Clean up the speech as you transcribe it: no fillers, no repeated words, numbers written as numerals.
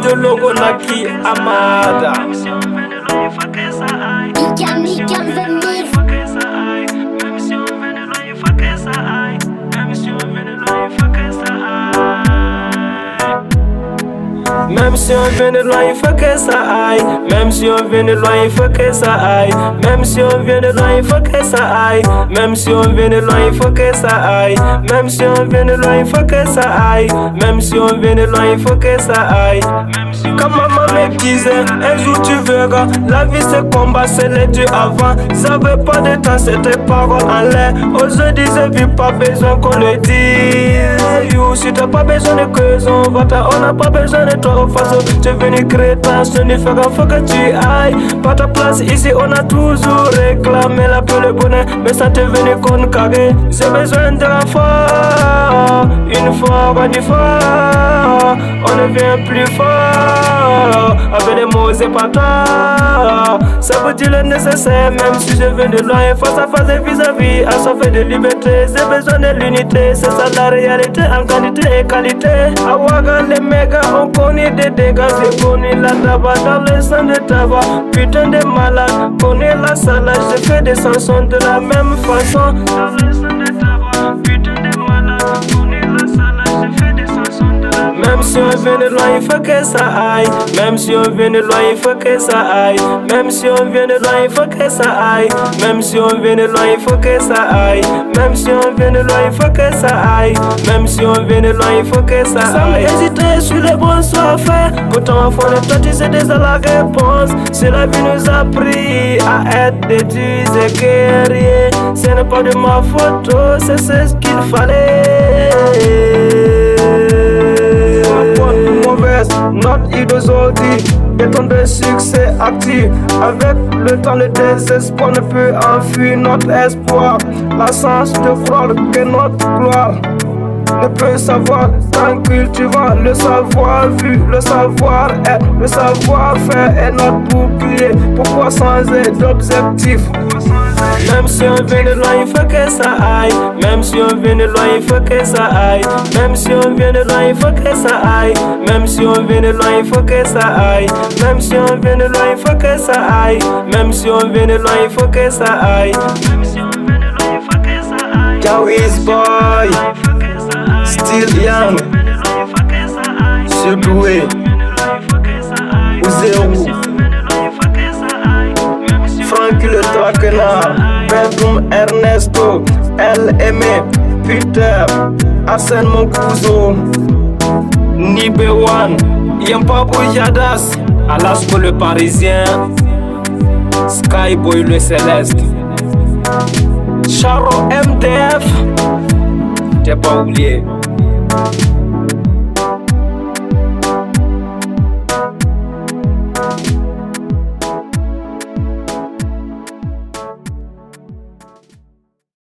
de Logo Naki Amada. Même si on vient de loin, il faut que ça aille. Même si on vient de loin, il faut que ça aille. Même si on vient de loin, il faut que ça aille. Même si on vient de loin, il faut que ça aille. Même si on vient de loin, il faut que ça aille. Même si on vient de loin, il faut que ça aille. Comme maman me disait, un jour tu verras, la vie c'est combat, c'est les dieux avant. Ça veut pas de temps, c'était paroles en l'air. Aujourd'hui, je vis pas besoin qu'on le dise. You, si t'as pas besoin de cause, on n'a pas besoin de toi. Tu es venu créer ta chaîne, il faut que tu ailles. Pas ta place ici, on a toujours réclamé la paix, le bonheur, mais ça t'est venu con carré. J'ai besoin de la foi, une fois, pas du fort. On devient plus fort, avec des mots et pas tard. Ça veut dire le nécessaire, même si je viens de loin. Face à face et vis-à-vis, à sauver de liberté. J'ai besoin de l'unité, c'est ça la réalité en quantité et qualité. À Ouaga, les mégas, on connaît des dégâts, j'ai connu la tabac dans le sang de tabac. Putain de malade, connais la salade, je fais des chansons de la même façon. Dans le sang de tabac, putain de malade, connais la salade, je fais des chansons de la même façon. Même si on vient de loin, il faut que ça aille. Même si on vient de loin, il faut que ça aille. Même si on vient de loin, il faut que ça aille. Même si on vient de loin, il faut que ça aille. Même si on vient de loin, il faut que ça aille. Même si on vient de loin, il faut que ça aille. Sans hésiter sur les bons soins faits. Pourtant, au fond de toi, tu sais déjà la réponse. Si la vie nous a appris à être des dieux et guerriers, ce n'est pas de ma faute, c'est ce qu'il fallait. Mauvaise note d'aujourd'hui, béton de succès actif. Avec le temps, le désespoir ne peut enfuir notre espoir. La chance de croire que notre gloire ne peut savoir qu'en cultivant le savoir-vu, le savoir-être, le savoir-faire est notre bouclier. Pourquoi changer d'objectif? Même si on vient de loin, il faut que ça aille. Même si on vient de loin, il faut que ça aille. Même si on vient de loin, il faut que ça aille. Même si on vient de loin, il faut que ça aille. Même si on vient de loin, il faut que ça aille. Même si on vient de loin, il faut que ça aille. Même si on vient de loin, il faut que ça aille. Jawis boy, still young, surdoué, ou zéro. Francky le traquenard, Bedroom Ernesto, L.M.E, Peter, Arsène mon cousin, Nibé One, Yampabou Yadas, Alasco le Parisien, Skyboy le Céleste, Charo MDF, t'es pas oublié.